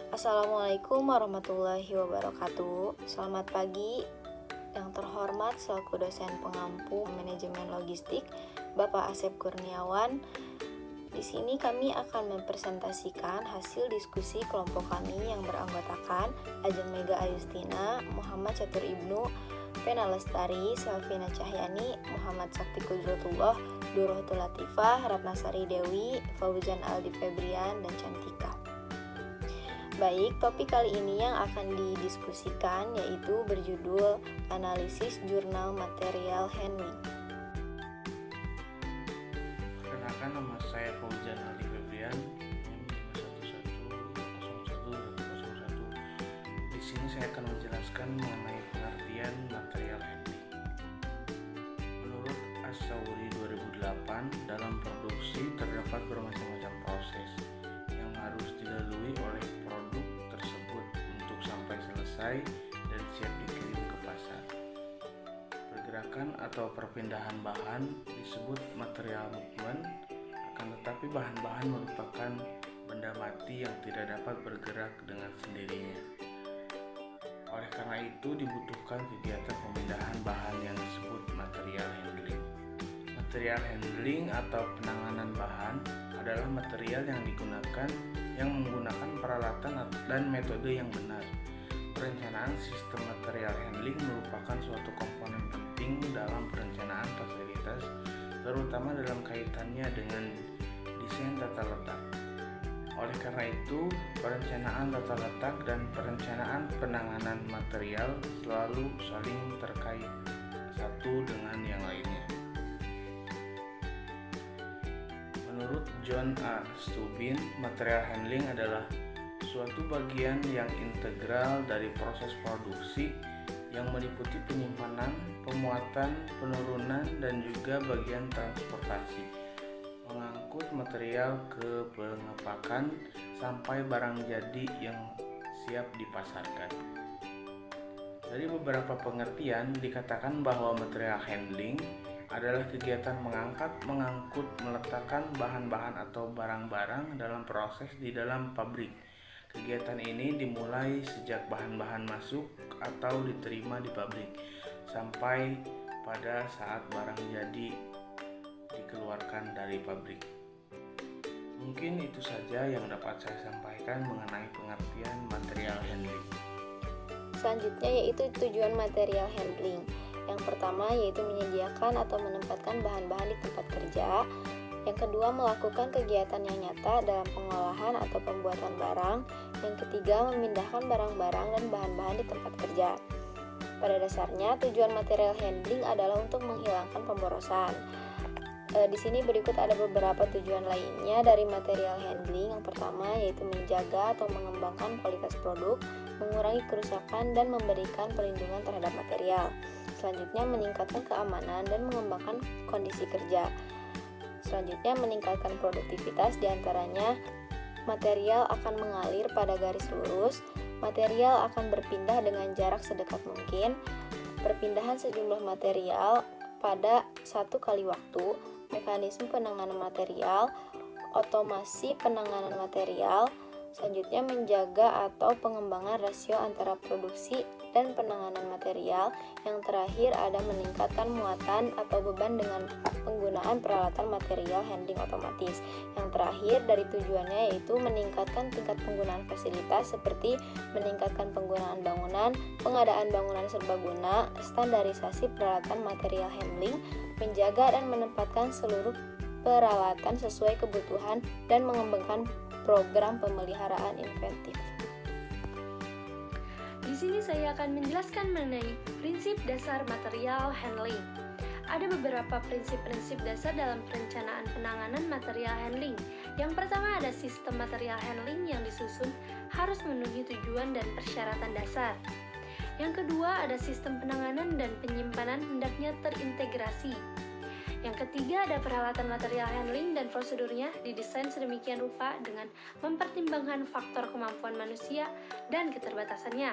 Assalamualaikum warahmatullahi wabarakatuh. Selamat pagi yang terhormat selaku dosen pengampu manajemen logistik Bapak Asep Kurniawan. Di sini kami akan mempresentasikan hasil diskusi kelompok kami yang beranggotakan Ajeng Mega Ayustina, Muhammad Catur Ibnu, Pena Lestari, Selvina Cahyani, Muhammad Sakti Kudratullah, Durrohtul Latifah, Ratnasari Dewi, Fauzan Aldi Febrian, dan Cantika. Baik, topik kali ini yang akan didiskusikan yaitu berjudul Analisis Jurnal Material Handling. Perkenalkan, nama saya Fauzan Aldi Febrian, NIM 1101101. Di sini saya akan menjelaskan mengenai pengertian material handling. Menurut As-Sauri 2008, dalam produksi terdapat bermacam-macam proses yang harus dilalui oleh produk tersebut untuk sampai selesai dan siap dikirim ke pasar. Pergerakan atau perpindahan bahan disebut material movement, akan tetapi bahan-bahan merupakan benda mati yang tidak dapat bergerak dengan sendirinya. Oleh karena itu dibutuhkan kegiatan pemindahan bahan yang disebut material handling. Material handling atau penanganan bahan adalah material yang menggunakan peralatan dan metode yang benar. Perencanaan sistem material handling merupakan suatu komponen penting dalam perencanaan fasilitas, terutama dalam kaitannya dengan desain tata letak. Oleh karena itu, perencanaan tata letak dan perencanaan penanganan material selalu saling terkait satu dengan yang lainnya. Menurut John A. Stubin, material handling adalah suatu bagian yang integral dari proses produksi yang meliputi penyimpanan, pemuatan, penurunan, dan juga bagian transportasi, mengangkut material ke pengepakan sampai barang jadi yang siap dipasarkan. Dari beberapa pengertian dikatakan bahwa material handling adalah kegiatan mengangkat, mengangkut, meletakkan bahan-bahan atau barang-barang dalam proses di dalam pabrik. Kegiatan ini dimulai sejak bahan-bahan masuk atau diterima di pabrik sampai pada saat barang jadi dikeluarkan dari pabrik. Mungkin itu saja yang dapat saya sampaikan mengenai pengertian material handling. Selanjutnya yaitu tujuan material handling. Yang pertama yaitu menyediakan atau menempatkan bahan-bahan di tempat kerja. Yang kedua, melakukan kegiatan yang nyata dalam pengolahan atau pembuatan barang. Yang ketiga, memindahkan barang-barang dan bahan-bahan di tempat kerja. Pada dasarnya, tujuan material handling adalah untuk menghilangkan pemborosan. Di sini berikut ada beberapa tujuan lainnya dari material handling. Yang pertama yaitu menjaga atau mengembangkan kualitas produk, mengurangi kerusakan, dan memberikan perlindungan terhadap material. Selanjutnya, meningkatkan keamanan dan mengembangkan kondisi kerja. Selanjutnya, meningkatkan produktivitas, diantaranya material akan mengalir pada garis lurus, material akan berpindah dengan jarak sedekat mungkin, perpindahan sejumlah material pada satu kali waktu, mekanisme penanganan material, otomasi penanganan material. Selanjutnya, menjaga atau pengembangan rasio antara produksi dan penanganan material. Yang terakhir ada meningkatkan muatan atau beban dengan penggunaan peralatan material handling otomatis. Yang terakhir dari tujuannya yaitu meningkatkan tingkat penggunaan fasilitas seperti meningkatkan penggunaan bangunan, pengadaan bangunan serbaguna, standarisasi peralatan material handling, menjaga dan menempatkan seluruh peralatan sesuai kebutuhan, dan mengembangkan program pemeliharaan inventif. Di sini saya akan menjelaskan mengenai prinsip dasar material handling. Ada beberapa prinsip-prinsip dasar dalam perencanaan penanganan material handling. Yang pertama ada sistem material handling yang disusun harus memenuhi tujuan dan persyaratan dasar. Yang kedua ada sistem penanganan dan penyimpanan hendaknya terintegrasi. Yang ketiga ada peralatan material handling dan prosedurnya didesain sedemikian rupa dengan mempertimbangkan faktor kemampuan manusia dan keterbatasannya.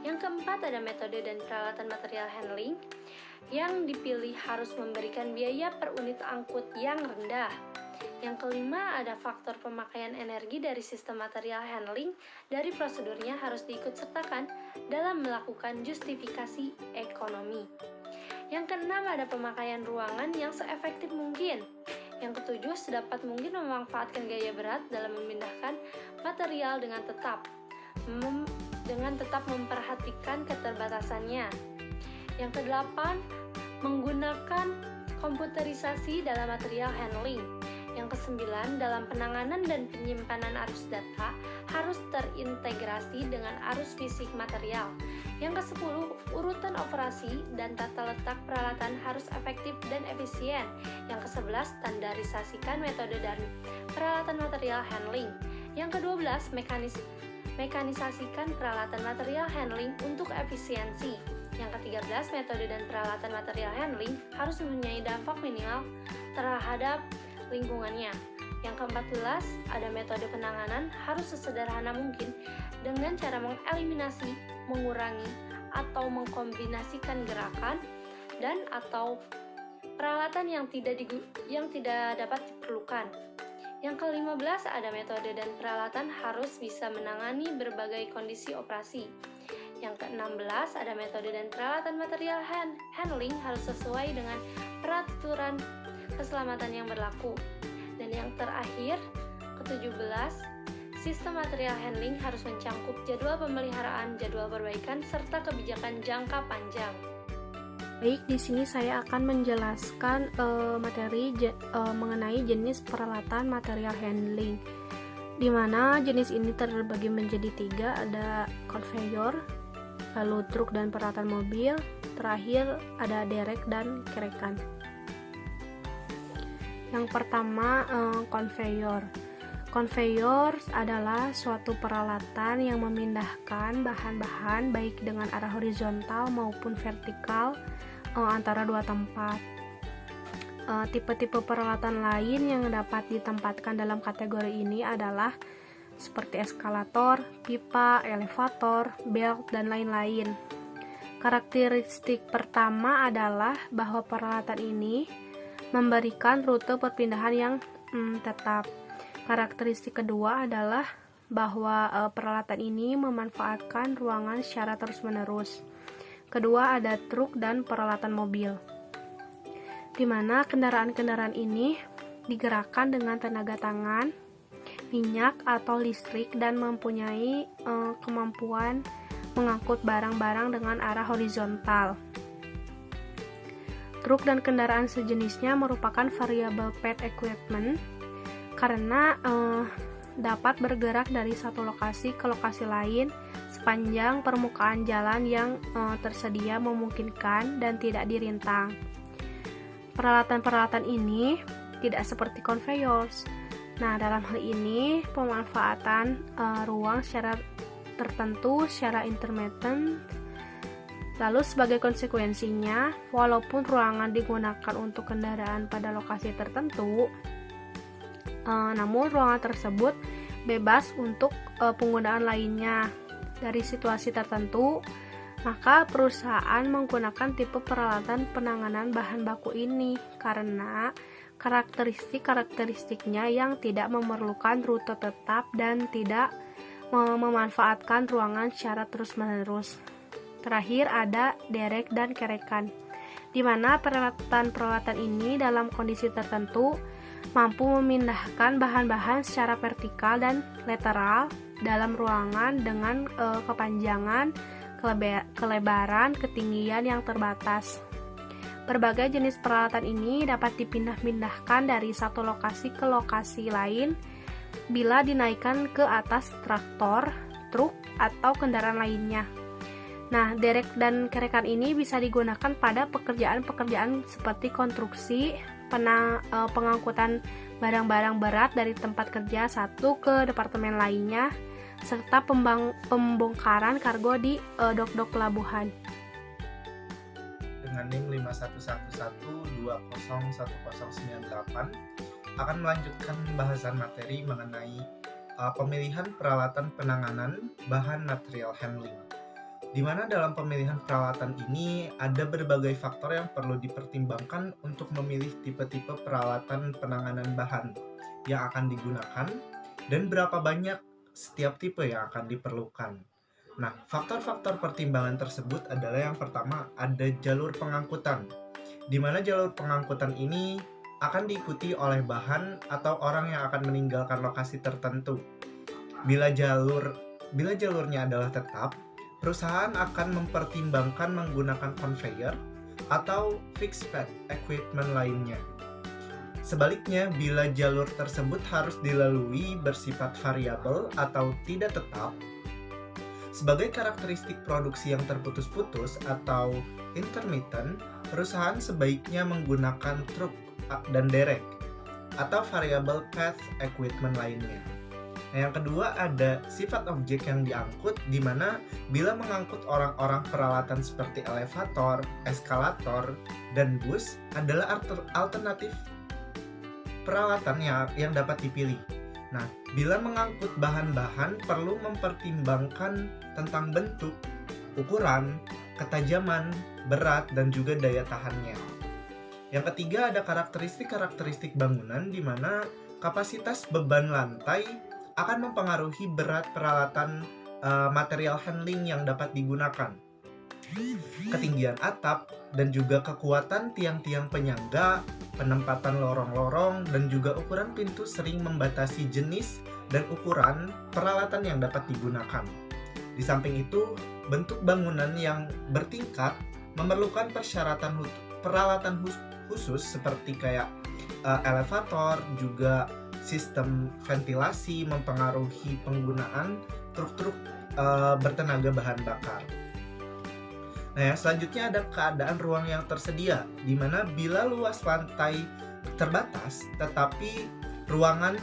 Yang keempat ada metode dan peralatan material handling yang dipilih harus memberikan biaya per unit angkut yang rendah. Yang kelima, ada faktor pemakaian energi dari sistem material handling dari prosedurnya harus diikut sertakan dalam melakukan justifikasi ekonomi. Yang keenam, ada pemakaian ruangan yang seefektif mungkin. Yang ketujuh, sedapat mungkin memanfaatkan gaya berat dalam memindahkan material dengan tetap memperhatikan keterbatasannya. Yang kedelapan, menggunakan komputerisasi dalam material handling. Yang kesembilan, dalam penanganan dan penyimpanan arus data harus terintegrasi dengan arus fisik material. Yang kesepuluh, urutan operasi dan tata letak peralatan harus efektif dan efisien. Yang kesebelas, standarisasikan metode dan peralatan material handling. Yang kedua-belas, mekanisasikan peralatan material handling untuk efisiensi. Yang ke-13, metode dan peralatan material handling harus mempunyai dampak minimal terhadap lingkungannya. Yang ke-14, ada metode penanganan harus sesederhana mungkin dengan cara mengeliminasi, mengurangi, atau mengkombinasikan gerakan dan atau peralatan yang tidak dapat diperlukan. Yang ke-15, ada metode dan peralatan harus bisa menangani berbagai kondisi operasi. Yang ke-16, ada metode dan peralatan material handling harus sesuai dengan peraturan keselamatan yang berlaku. Dan yang terakhir, ke-17, sistem material handling harus mencangkup jadwal pemeliharaan, jadwal perbaikan, serta kebijakan jangka panjang. Baik, di sini saya akan menjelaskan mengenai jenis peralatan material handling, di mana jenis ini terbagi menjadi 3, ada konveyor, lalu truk dan peralatan mobil, terakhir ada derek dan kerekan. Yang pertama, konveyor. Konveyor adalah suatu peralatan yang memindahkan bahan-bahan baik dengan arah horizontal maupun vertikal antara dua tempat. Tipe-tipe peralatan lain yang dapat ditempatkan dalam kategori ini adalah seperti eskalator, pipa, elevator, belt, dan lain-lain. Karakteristik pertama adalah bahwa peralatan ini memberikan rute perpindahan yang tetap. Karakteristik kedua adalah bahwa peralatan ini memanfaatkan ruangan secara terus-menerus. Kedua, ada truk dan peralatan mobil, di mana kendaraan-kendaraan ini digerakkan dengan tenaga tangan, minyak atau listrik, dan mempunyai kemampuan mengangkut barang-barang dengan arah horizontal. Truk dan kendaraan sejenisnya merupakan variable path equipment karena dapat bergerak dari satu lokasi ke lokasi lain sepanjang permukaan jalan yang tersedia memungkinkan dan tidak dirintang. Peralatan-peralatan ini tidak seperti konveyors. Nah, dalam hal ini pemanfaatan ruang secara tertentu secara intermittent. Lalu sebagai konsekuensinya, walaupun ruangan digunakan untuk kendaraan pada lokasi tertentu, namun ruangan tersebut bebas untuk penggunaan lainnya dari situasi tertentu, maka perusahaan menggunakan tipe peralatan penanganan bahan baku ini karena karakteristiknya yang tidak memerlukan rute tetap dan tidak memanfaatkan ruangan secara terus-menerus. Terakhir ada derek dan kerekan, di mana peralatan-peralatan ini dalam kondisi tertentu mampu memindahkan bahan-bahan secara vertikal dan lateral dalam ruangan dengan kepanjangan, kelebaran, ketinggian yang terbatas. Berbagai jenis peralatan ini dapat dipindah-pindahkan dari satu lokasi ke lokasi lain bila dinaikkan ke atas traktor, truk, atau kendaraan lainnya. Nah, derek dan kerekan ini bisa digunakan pada pekerjaan-pekerjaan seperti konstruksi, pengangkutan barang-barang berat dari tempat kerja satu ke departemen lainnya, serta pembongkaran kargo di dok-dok pelabuhan. Dengan NIM 5111201098 akan melanjutkan pembahasan materi mengenai pemilihan peralatan penanganan bahan material handling, di mana dalam pemilihan peralatan ini ada berbagai faktor yang perlu dipertimbangkan untuk memilih tipe-tipe peralatan penanganan bahan. yang akan digunakan dan berapa banyak setiap tipe yang akan diperlukan. Nah, faktor-faktor pertimbangan tersebut adalah yang pertama ada jalur pengangkutan, di mana jalur pengangkutan ini akan diikuti oleh bahan atau orang yang akan meninggalkan lokasi tertentu. Bila jalurnya adalah tetap, perusahaan akan mempertimbangkan menggunakan conveyor atau fixed path equipment lainnya. Sebaliknya, bila jalur tersebut harus dilalui bersifat variabel atau tidak tetap, sebagai karakteristik produksi yang terputus-putus atau intermittent, perusahaan sebaiknya menggunakan truk dan derek atau variable path equipment lainnya. Nah, yang kedua ada sifat objek yang diangkut, di mana bila mengangkut orang-orang, peralatan seperti elevator, eskalator, dan bus adalah alternatif peralatan yang dapat dipilih. Nah, bila mengangkut bahan-bahan perlu mempertimbangkan tentang bentuk, ukuran, ketajaman, berat, dan juga daya tahannya. Yang ketiga ada karakteristik bangunan, di mana kapasitas beban lantai akan mempengaruhi berat peralatan material handling yang dapat digunakan. Ketinggian atap dan juga kekuatan tiang-tiang penyangga, penempatan lorong-lorong, dan juga ukuran pintu sering membatasi jenis dan ukuran peralatan yang dapat digunakan. Di samping itu, bentuk bangunan yang bertingkat memerlukan peralatan khusus seperti kayak elevator, juga sistem ventilasi mempengaruhi penggunaan truk-truk bertenaga bahan bakar. Nah, selanjutnya ada keadaan ruang yang tersedia, di mana bila luas lantai terbatas, tetapi ruangan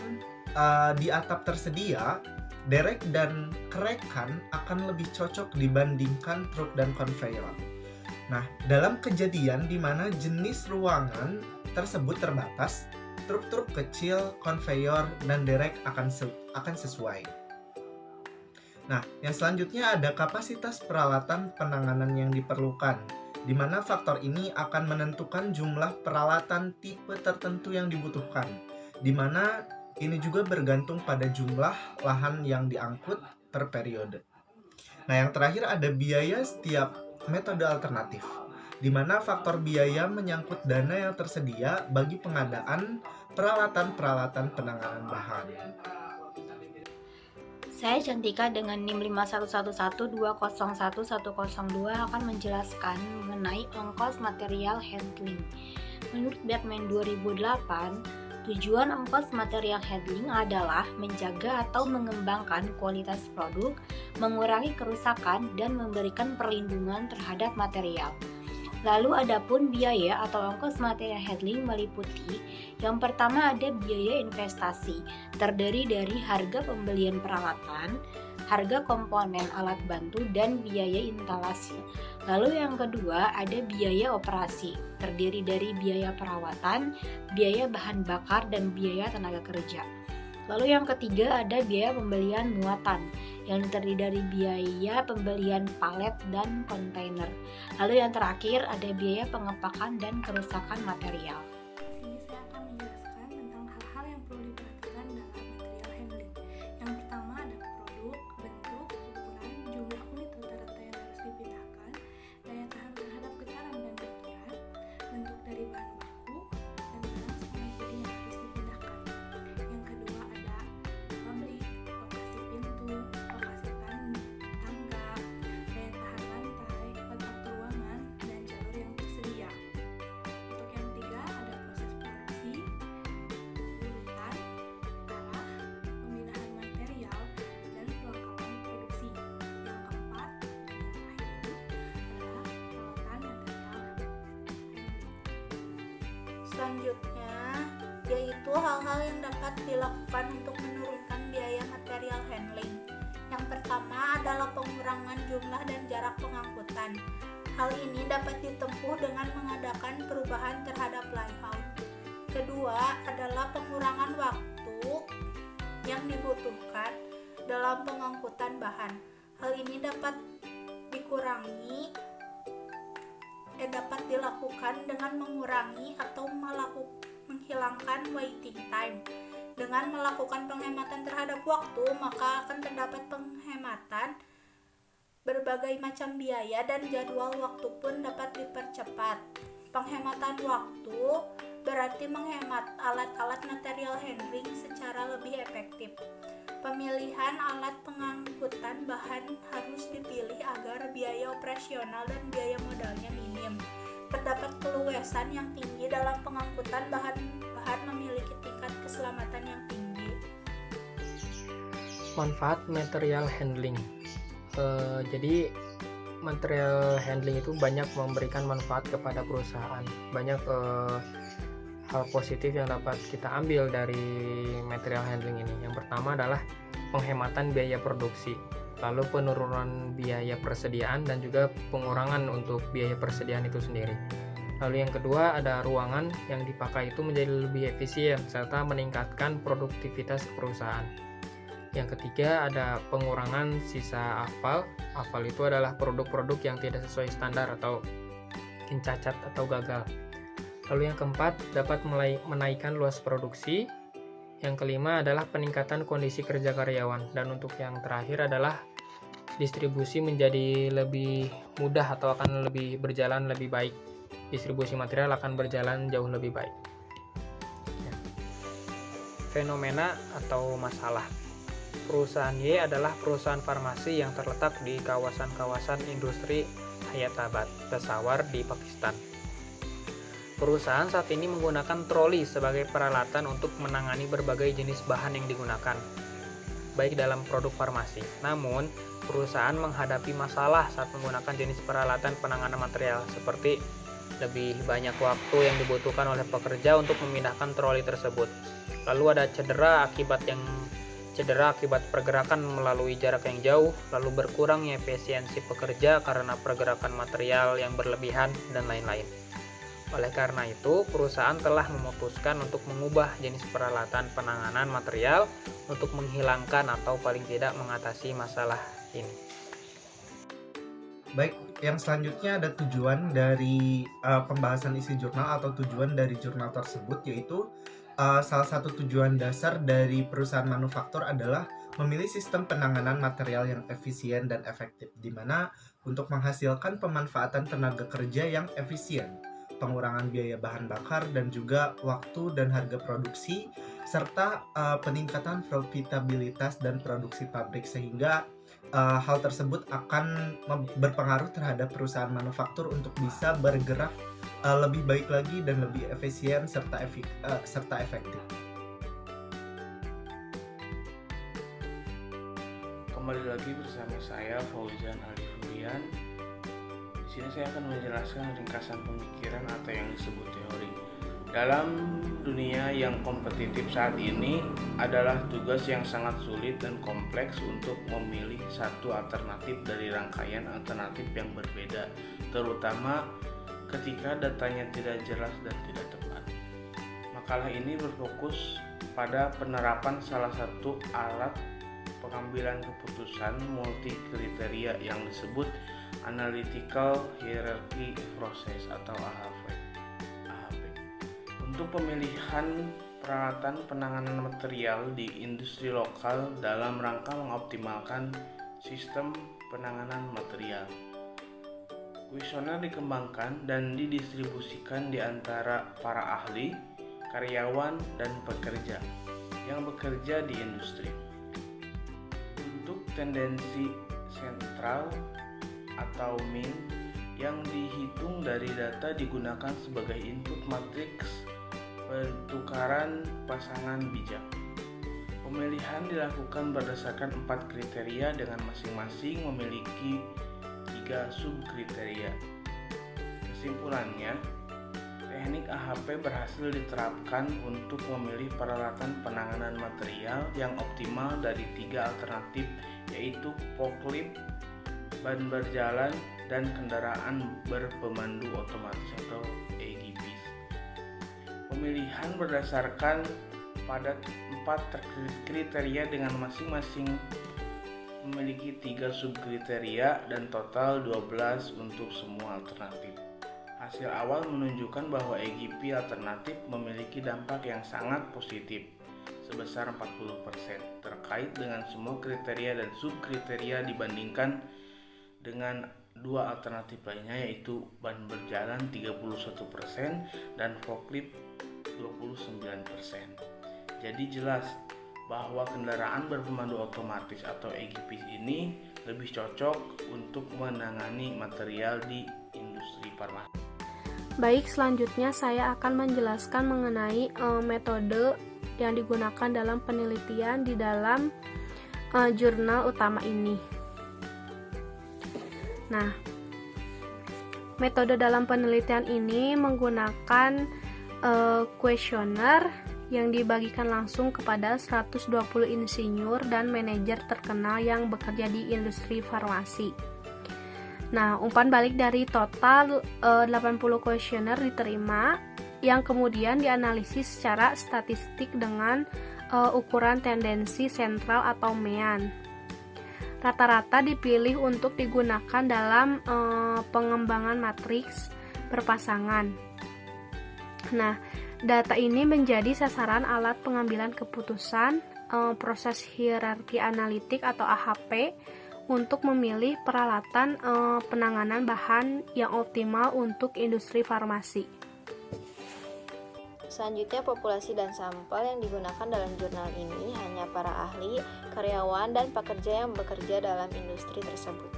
di atap tersedia, derek dan kerekan akan lebih cocok dibandingkan truk dan conveyor. Nah, dalam kejadian di mana jenis ruangan tersebut terbatas, truk-truk kecil, conveyor, dan derek akan sesuai. Nah, yang selanjutnya ada kapasitas peralatan penanganan yang diperlukan, di mana faktor ini akan menentukan jumlah peralatan tipe tertentu yang dibutuhkan, di mana ini juga bergantung pada jumlah lahan yang diangkut per periode. Nah, yang terakhir ada biaya setiap metode alternatif, di mana faktor biaya menyangkut dana yang tersedia bagi pengadaan peralatan-peralatan penanganan bahan. Saya Cantika dengan NIM 51112011102 akan menjelaskan mengenai ongkos material handling. Menurut Batman 2008, tujuan ongkos material handling adalah menjaga atau mengembangkan kualitas produk, mengurangi kerusakan, dan memberikan perlindungan terhadap material. Lalu adapun biaya atau ongkos material handling meliputi yang pertama ada biaya investasi, terdiri dari harga pembelian peralatan, harga komponen alat bantu, dan biaya instalasi. Lalu yang kedua ada biaya operasi, terdiri dari biaya perawatan, biaya bahan bakar, dan biaya tenaga kerja. Lalu yang ketiga ada biaya pembelian muatan, yang terdiri dari biaya pembelian palet dan kontainer. Lalu yang terakhir ada biaya pengepakan dan kerusakan material. Di sini saya akan menjelaskan tentang hal-hal yang perlu diperhatikan dalam material handling. Yang pertama ada produk, bentuk, ukuran, jumlah unit rata-rata yang harus dipindahkan, daya tahan terhadap getaran dan benturan, bentuk dari bahan baku, dan barang setengah jadi yang harus dipindahkan. Yang kedua ada pabrik, lokasi pintu, lokasi tangga, daya tahan lantai, letak ruangan, dan jalur yang tersedia. Untuk yang ketiga ada proses produksi, urutan, arah, pembinaan material, dan perlengkapan produksi. Yang keempat dan yang terakhir itu adalah perawatan material handling. Selanjutnya, yaitu hal-hal yang dapat dilakukan untuk menurunkan biaya material handling. Yang pertama adalah pengurangan jumlah dan jarak pengangkutan. Hal ini dapat ditempuh dengan mengadakan perubahan terhadap layout. Kedua adalah pengurangan waktu yang dibutuhkan dalam pengangkutan bahan. Hal ini dapat dilakukan dengan mengurangi atau menghilangkan waiting time. Dengan melakukan penghematan terhadap waktu, maka akan terdapat penghematan berbagai macam biaya dan jadwal waktu pun dapat dipercepat. Penghematan waktu berarti menghemat alat-alat material handling secara lebih efektif. Pemilihan alat pengangkutan bahan harus dipilih agar biaya operasional dan biaya modalnya minim. Terdapat keluasan yang tinggi dalam pengangkutan bahan-bahan memiliki tingkat keselamatan yang tinggi. Manfaat material handling. Jadi material handling itu banyak memberikan manfaat kepada perusahaan. Banyak hal positif yang dapat kita ambil dari material handling ini. Yang pertama adalah penghematan biaya produksi, lalu penurunan biaya persediaan dan juga pengurangan untuk biaya persediaan itu sendiri. Lalu yang kedua ada ruangan yang dipakai itu menjadi lebih efisien serta meningkatkan produktivitas perusahaan. Yang ketiga ada pengurangan sisa afal. Afal itu adalah produk-produk yang tidak sesuai standar atau mungkin cacat atau gagal. Lalu yang keempat dapat menaikkan luas produksi. Yang kelima adalah peningkatan kondisi kerja karyawan. Dan untuk yang terakhir adalah distribusi menjadi lebih mudah atau akan lebih berjalan lebih baik. Distribusi material akan berjalan jauh lebih baik. Fenomena atau masalah. Perusahaan Y adalah perusahaan farmasi yang terletak di kawasan-kawasan industri Hyderabad, Peshawar di Pakistan. Perusahaan saat ini menggunakan troli sebagai peralatan untuk menangani berbagai jenis bahan yang digunakan, baik dalam produk farmasi. Namun, perusahaan menghadapi masalah saat menggunakan jenis peralatan penanganan material, seperti lebih banyak waktu yang dibutuhkan oleh pekerja untuk memindahkan troli tersebut. Lalu ada cedera akibat pergerakan melalui jarak yang jauh, lalu berkurangnya efisiensi pekerja karena pergerakan material yang berlebihan, dan lain-lain. Oleh karena itu, perusahaan telah memutuskan untuk mengubah jenis peralatan penanganan material untuk menghilangkan atau paling tidak mengatasi masalah ini. Baik, yang selanjutnya ada tujuan dari pembahasan isi jurnal atau tujuan dari jurnal tersebut, yaitu salah satu tujuan dasar dari perusahaan manufaktur adalah memilih sistem penanganan material yang efisien dan efektif, di mana untuk menghasilkan pemanfaatan tenaga kerja yang efisien, pengurangan biaya bahan bakar dan juga waktu dan harga produksi, serta peningkatan profitabilitas dan produksi pabrik, sehingga hal tersebut akan berpengaruh terhadap perusahaan manufaktur untuk bisa bergerak lebih baik lagi dan lebih efisien serta efektif. Kembali lagi bersama saya Fauzan Alifurian. Di sini saya akan menjelaskan ringkasan pemikiran atau yang disebut teori. Dalam dunia yang kompetitif saat ini adalah tugas yang sangat sulit dan kompleks untuk memilih satu alternatif dari rangkaian alternatif yang berbeda, terutama ketika datanya tidak jelas dan tidak tepat. Makalah ini berfokus pada penerapan salah satu alat pengambilan keputusan multi kriteria yang disebut Analytical Hierarchy Process atau AHP. Untuk pemilihan peralatan penanganan material di industri lokal dalam rangka mengoptimalkan sistem penanganan material. Kuesioner dikembangkan dan didistribusikan di antara para ahli, karyawan, dan pekerja yang bekerja di industri. Untuk tendensi sentral atau mean yang dihitung dari data digunakan sebagai input matriks pertukaran pasangan bijak. Pemilihan dilakukan berdasarkan 4 kriteria dengan masing-masing memiliki 3 subkriteria. Kesimpulannya, teknik AHP berhasil diterapkan untuk memilih peralatan penanganan material yang optimal dari 3 alternatif, yaitu forklift, ban berjalan, dan kendaraan berpemandu otomatis atau AGVs. Pemilihan berdasarkan pada 4 kriteria dengan masing-masing memiliki 3 subkriteria dan total 12 untuk semua alternatif. Hasil awal menunjukkan bahwa AGV alternatif memiliki dampak yang sangat positif. sebesar 40% terkait dengan semua kriteria dan subkriteria dibandingkan dengan dua alternatif lainnya, yaitu ban berjalan 31% dan forklift 29%. Jadi jelas bahwa kendaraan berpemandu otomatis atau EGP ini lebih cocok untuk menangani material di industri farmasi. Baik, selanjutnya saya akan menjelaskan mengenai metode yang digunakan dalam penelitian di dalam jurnal utama ini. Nah, metode dalam penelitian ini menggunakan kuesioner yang dibagikan langsung kepada 120 insinyur dan manajer terkenal yang bekerja di industri farmasi. Nah, umpan balik dari total 80 kuesioner diterima yang kemudian dianalisis secara statistik dengan ukuran tendensi sentral atau MEAN. Rata-rata dipilih untuk digunakan dalam pengembangan matriks berpasangan. Nah, data ini menjadi sasaran alat pengambilan keputusan proses hierarki analitik atau AHP untuk memilih peralatan penanganan bahan yang optimal untuk industri farmasi. Selanjutnya, populasi dan sampel yang digunakan dalam jurnal ini hanya para ahli, karyawan, dan pekerja yang bekerja dalam industri tersebut.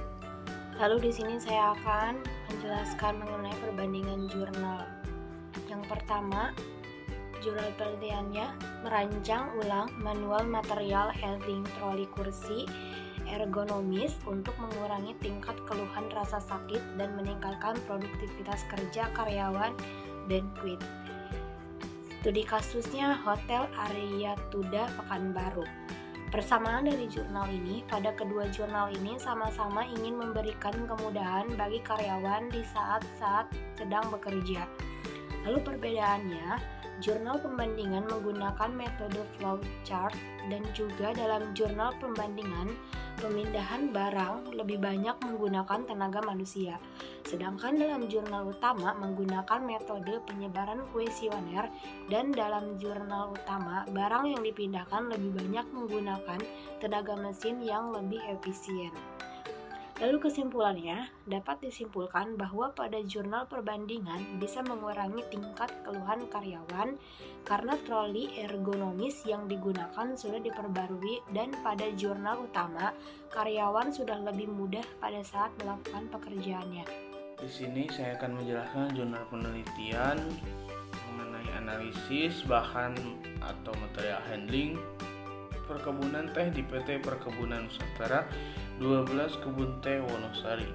Lalu di sini saya akan menjelaskan mengenai perbandingan jurnal. Yang pertama, jurnal penelitiannya merancang ulang manual material handling troli kursi ergonomis untuk mengurangi tingkat keluhan rasa sakit dan meningkatkan produktivitas kerja karyawan Banquet. Studi kasusnya Hotel Aryatuda Pekanbaru. Persamaan dari jurnal ini, pada kedua jurnal ini sama-sama ingin memberikan kemudahan bagi karyawan di saat-saat sedang bekerja. Lalu perbedaannya, jurnal pembandingan menggunakan metode flowchart dan juga dalam jurnal pembandingan pemindahan barang lebih banyak menggunakan tenaga manusia. Sedangkan dalam jurnal utama menggunakan metode penyebaran kuesioner dan dalam jurnal utama barang yang dipindahkan lebih banyak menggunakan tenaga mesin yang lebih efisien. Lalu kesimpulannya, dapat disimpulkan bahwa pada jurnal perbandingan bisa mengurangi tingkat keluhan karyawan karena troli ergonomis yang digunakan sudah diperbarui dan pada jurnal utama karyawan sudah lebih mudah pada saat melakukan pekerjaannya. Di sini saya akan menjelaskan jurnal penelitian mengenai analisis bahan atau material handling perkebunan teh di PT Perkebunan Nusantara 12 Kebun Teh Wonosari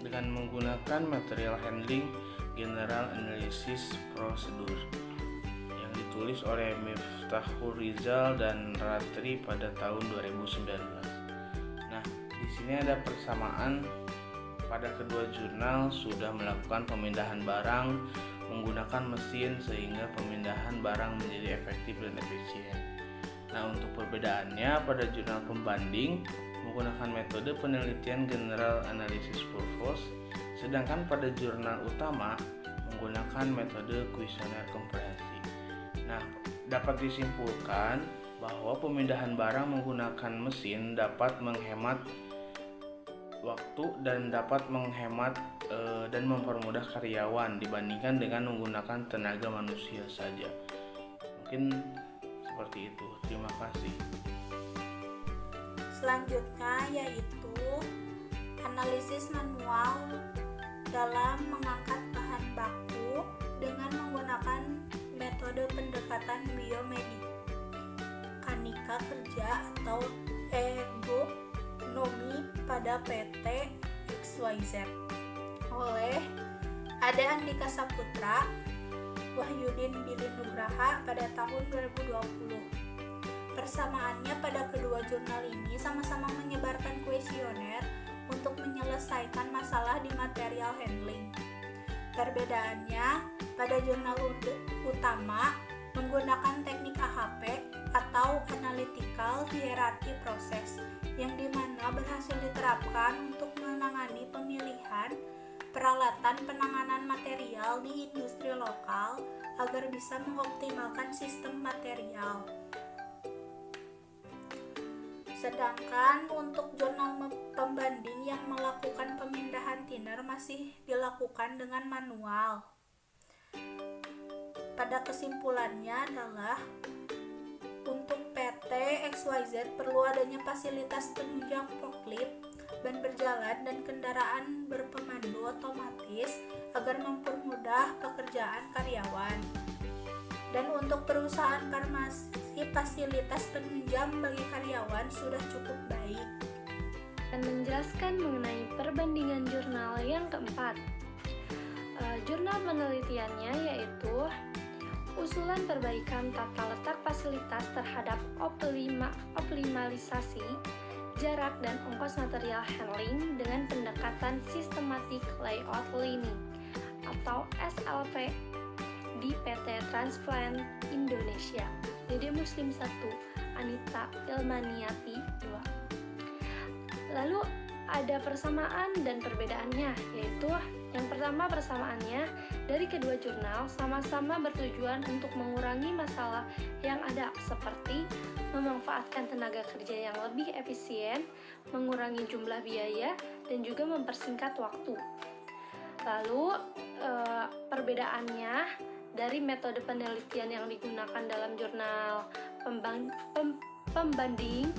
dengan menggunakan material handling General Analysis Procedure yang ditulis oleh Miftahul Rizal dan Ratri pada tahun 2019. Nah, di sini ada persamaan pada kedua jurnal sudah melakukan pemindahan barang menggunakan mesin sehingga pemindahan barang menjadi efektif dan efisien. Nah, untuk perbedaannya pada jurnal pembanding menggunakan metode penelitian General Analysis Purpose, sedangkan pada jurnal utama menggunakan metode kuesioner komprehensi. Nah, dapat disimpulkan bahwa pemindahan barang menggunakan mesin dapat menghemat waktu dan dapat menghemat dan mempermudah karyawan dibandingkan dengan menggunakan tenaga manusia saja. Mungkin seperti itu. Terima kasih. Selanjutnya yaitu analisis manual dalam mengangkat bahan baku dengan menggunakan metode pendekatan biomedikanika kerja atau ergonomi pada PT XYZ oleh Ada Andika Saputra, Wahyudin Billy Nugraha pada tahun 2020. Persamaannya pada kedua jurnal ini sama-sama menyebarkan kuesioner untuk menyelesaikan masalah di material handling. Perbedaannya, pada jurnal utama menggunakan teknik AHP atau Analytical Hierarchy Process yang dimana berhasil diterapkan untuk menangani pemilihan peralatan penanganan material di industri lokal agar bisa mengoptimalkan sistem material. Sedangkan untuk jurnal pembanding yang melakukan pemindahan thinner masih dilakukan dengan manual. Pada kesimpulannya adalah untuk PT XYZ perlu adanya fasilitas penunjang forklift, ban berjalan, dan kendaraan berpemandu otomatis agar mempermudah pekerjaan karyawan. Dan untuk perusahaan farmasi, fasilitas penunjang bagi karyawan sudah cukup baik. Dan menjelaskan mengenai perbandingan jurnal yang keempat. Jurnal penelitiannya yaitu usulan perbaikan tata letak fasilitas terhadap optimalisasi jarak dan ongkos material handling dengan pendekatan Systematic Layout Planning atau SLP di PT Transplant Indonesia. Dede Muslim 1, Anita Ilmaniati 2. Lalu ada persamaan dan perbedaannya, yaitu yang pertama persamaannya dari kedua jurnal sama-sama bertujuan untuk mengurangi masalah yang ada seperti memanfaatkan tenaga kerja yang lebih efisien, mengurangi jumlah biaya, dan juga mempersingkat waktu. Lalu perbedaannya dari metode penelitian yang digunakan dalam jurnal pembanding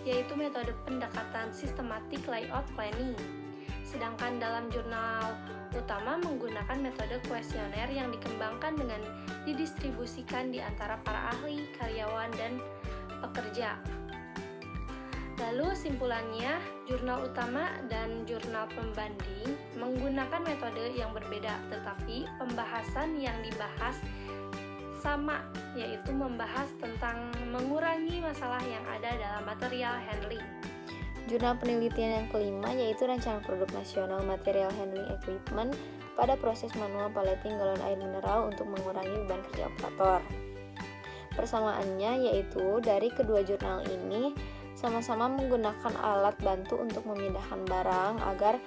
yaitu metode pendekatan Systematic Layout Planning. Sedangkan dalam jurnal utama menggunakan metode kuesioner yang dikembangkan dengan didistribusikan di antara para ahli, karyawan, dan pekerja. Lalu simpulannya, jurnal utama dan jurnal pembanding menggunakan metode yang berbeda, tetapi pembahasan yang dibahas sama, yaitu membahas tentang mengurangi masalah yang ada dalam material handling. Jurnal penelitian yang kelima yaitu Rancangan Produk Nasional Material Handling Equipment pada proses manual paleting galon air mineral untuk mengurangi beban kerja operator. Persamaannya yaitu dari kedua jurnal ini sama-sama menggunakan alat bantu untuk memindahkan barang agar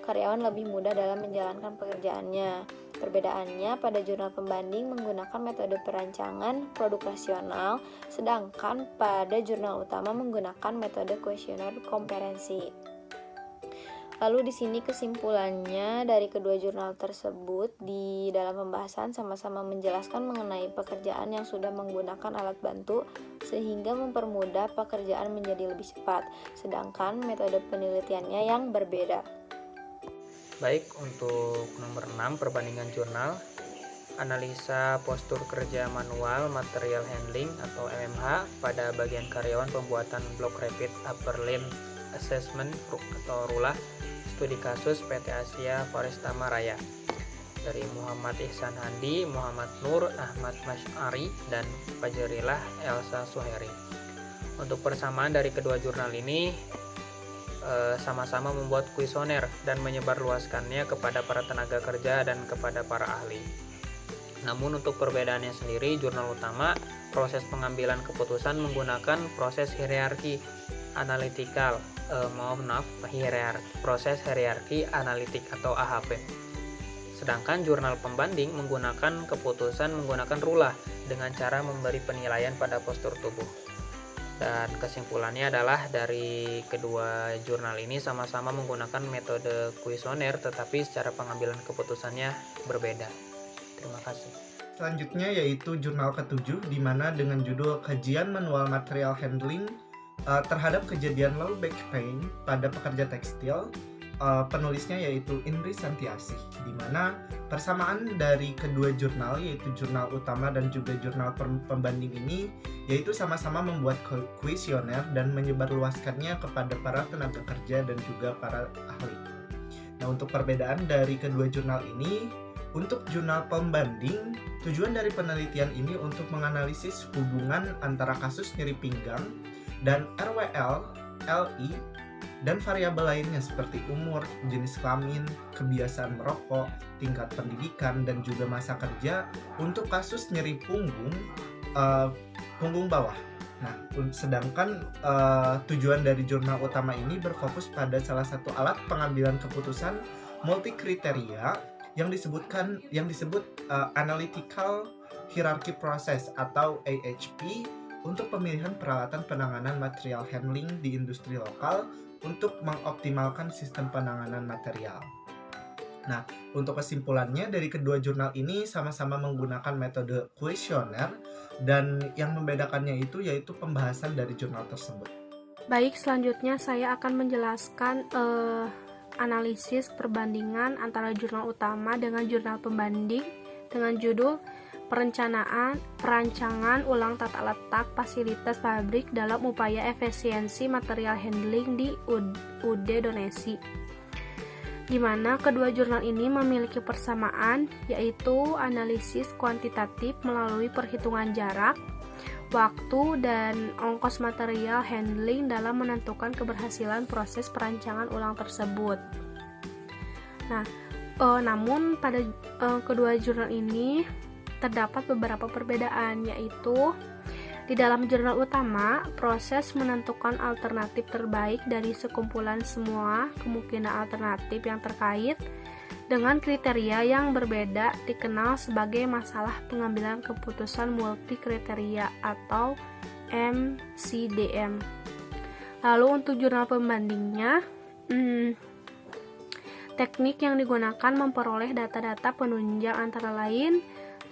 karyawan lebih mudah dalam menjalankan pekerjaannya. Perbedaannya pada jurnal pembanding menggunakan metode perancangan produk rasional, sedangkan pada jurnal utama menggunakan metode kuesioner kompetensi. Lalu di sini kesimpulannya dari kedua jurnal tersebut di dalam pembahasan sama-sama menjelaskan mengenai pekerjaan yang sudah menggunakan alat bantu sehingga mempermudah pekerjaan menjadi lebih cepat, sedangkan metode penelitiannya yang berbeda. Baik, untuk nomor 6 perbandingan jurnal, analisa postur kerja manual material handling atau MMH pada bagian karyawan pembuatan blok rapid upper limb assessment atau RULA, studi kasus PT Asia Forestama Raya dari Muhammad Ihsan Handi, Muhammad Nur, Ahmad Masyari, dan Fajrilah Elsa Suheri. Untuk persamaan dari kedua jurnal ini sama-sama membuat kuesioner dan menyebarluaskannya kepada para tenaga kerja dan kepada para ahli. Namun untuk perbedaannya sendiri, jurnal utama proses pengambilan keputusan menggunakan proses hierarki analytical, proses hierarki analitik atau AHP. Sedangkan jurnal pembanding menggunakan keputusan menggunakan RULA dengan cara memberi penilaian pada postur tubuh. Dan kesimpulannya adalah dari kedua jurnal ini sama-sama menggunakan metode kuesioner tetapi secara pengambilan keputusannya berbeda. Terima kasih. Selanjutnya yaitu jurnal ke-7 di mana dengan judul Kajian Manual Material Handling terhadap kejadian low back pain pada pekerja tekstil. Penulisnya yaitu Indri Santiasih, di mana persamaan dari kedua jurnal yaitu jurnal utama dan juga jurnal pembanding ini yaitu sama-sama membuat kuesioner dan menyebarluaskannya kepada para tenaga kerja dan juga para ahli. Nah, untuk perbedaan dari kedua jurnal ini, untuk jurnal pembanding, tujuan dari penelitian ini untuk menganalisis hubungan antara kasus nyeri pinggang dan RWL, LI, dan variabel lainnya seperti umur, jenis kelamin, kebiasaan merokok, tingkat pendidikan, dan juga masa kerja untuk kasus nyeri punggung bawah. Nah, sedangkan tujuan dari jurnal utama ini berfokus pada salah satu alat pengambilan keputusan multi kriteria yang disebut Analytical Hierarchy Process atau AHP untuk pemilihan peralatan penanganan material handling di industri lokal untuk mengoptimalkan sistem penanganan material. Nah, untuk kesimpulannya dari kedua jurnal ini sama-sama menggunakan metode kuesioner dan yang membedakannya itu yaitu pembahasan dari jurnal tersebut. Baik, selanjutnya saya akan menjelaskan analisis perbandingan antara jurnal utama dengan jurnal pembanding dengan judul Perancangan ulang tata letak fasilitas pabrik dalam upaya efisiensi material handling di UD Donesi, di mana kedua jurnal ini memiliki persamaan, yaitu analisis kuantitatif melalui perhitungan jarak, waktu, dan ongkos material handling dalam menentukan keberhasilan proses perancangan ulang tersebut. Nah, namun pada kedua jurnal ini terdapat beberapa perbedaan, yaitu di dalam jurnal utama, proses menentukan alternatif terbaik dari sekumpulan semua kemungkinan alternatif yang terkait dengan kriteria yang berbeda dikenal sebagai masalah pengambilan keputusan multi kriteria atau MCDM. Lalu untuk jurnal pembandingnya, teknik yang digunakan memperoleh data-data penunjang antara lain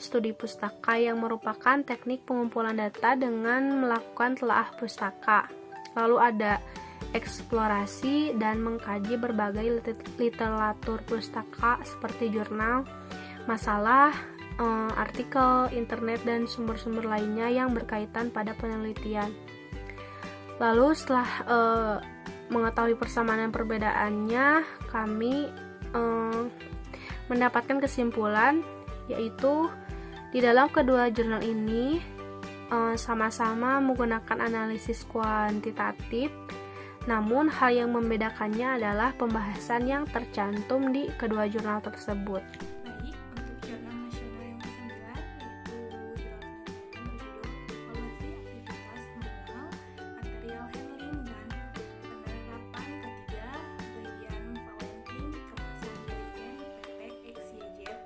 studi pustaka yang merupakan teknik pengumpulan data dengan melakukan telaah pustaka. Lalu ada eksplorasi dan mengkaji berbagai literatur pustaka seperti jurnal, masalah, artikel, internet, dan sumber-sumber lainnya yang berkaitan pada penelitian. Lalu setelah mengetahui persamaan dan perbedaannya, kami mendapatkan kesimpulan, yaitu di dalam kedua jurnal ini sama-sama menggunakan analisis kuantitatif, namun hal yang membedakannya adalah pembahasan yang tercantum di kedua jurnal tersebut. Baik, untuk jurnal nasional yang ke-9 yaitu jurnal nasional berjudul Evaluasi Aktivitas Manual Material Handling dan Penerapan Ketiga Bagian Pawenting Kemasan Jerigen PP XYZ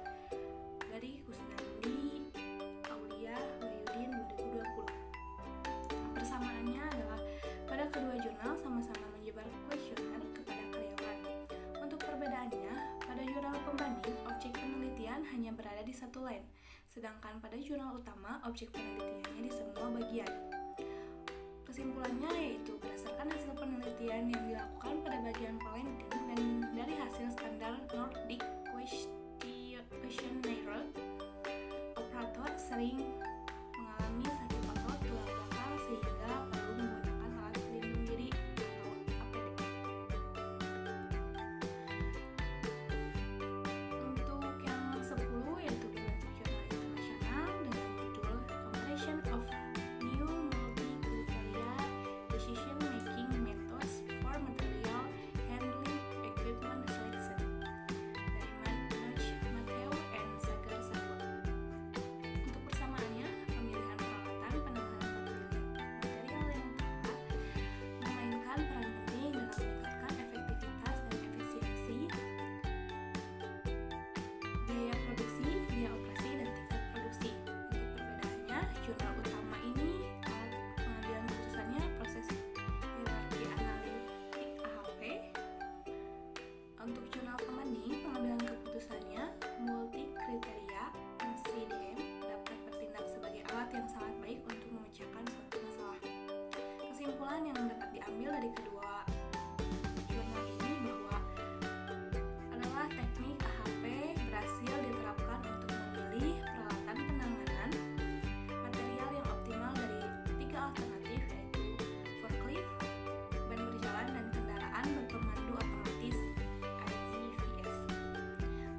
dari Kusnandi Aulia Wahyudin 2020. Persamaannya adalah pada kedua jurnal sama-sama menyebar kuesioner kepada karyawan. Untuk perbedaannya, pada jurnal pembanding, objek penelitian hanya berada di satu line, sedangkan pada jurnal utama, objek penelitiannya di semua bagian. Kesimpulannya yaitu berdasarkan hasil penelitian yang dilakukan pada bagian pawenting dan dari hasil standar Nordic Questionnaire, operator sering mengalami sakit otot tulang belakang sehingga perlu menggunakan alat pelindung diri atau APD. Untuk yang 10 yaitu jurnal internasional dengan judul Comparison of New Multi-Criteria Decision Making Methods for Material Handling Equipment Selection dari Manoj Matteo and Sagar Sawa. Untuk persamaannya, pemilihan peralatan penanganan material yang tepat memainkan peran penting dalam meningkatkan efektivitas dan efisiensi biaya produksi, biaya operasi, dan tingkat produksi. Untuk perbedaannya, jurnal utama ini alat pengambilan keputusannya proses hierarki analitik AHP. Untuk jurnal pembanding, pengambilan keputusannya multi kriteria MCDM dapat bertindak sebagai alat yang sangat baik untuk memecahkan suatu masalah. Kesimpulan yang dapat diambil dari kedua jurnal ini bahwa adalah teknik AHP berhasil diterapkan untuk memilih peralatan penanganan material yang optimal dari 3 alternatif, yaitu forklift, ban berjalan, dan kendaraan berpemandu otomatis ICVS.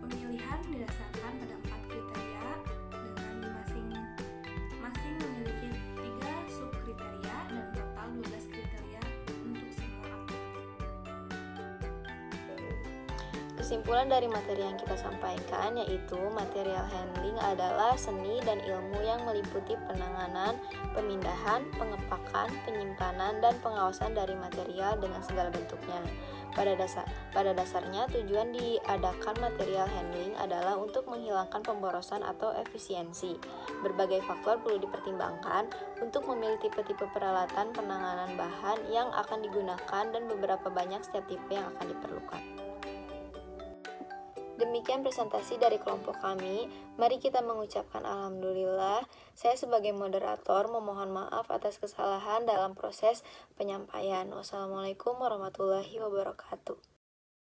Pemilihan didasarkan pada 4 kriteria dengan masing-masing memiliki 3 subkriteria dan total 12 kriteria untuk semua alternatif. Kesimpulan dari materi yang kita sampaikan yaitu material handling adalah seni dan ilmu yang meliputi penanganan, pemindahan, pengepakan, penyimpanan, dan pengawasan dari material dengan segala bentuknya. Pada dasarnya, tujuan diadakan material handling adalah untuk menghilangkan pemborosan atau efisiensi. Berbagai faktor perlu dipertimbangkan untuk memilih tipe-tipe peralatan penanganan bahan yang akan digunakan dan beberapa banyak setiap tipe yang akan diperlukan. Demikian presentasi dari kelompok kami. Mari kita mengucapkan alhamdulillah. Saya sebagai moderator memohon maaf atas kesalahan dalam proses penyampaian. Wassalamualaikum warahmatullahi wabarakatuh.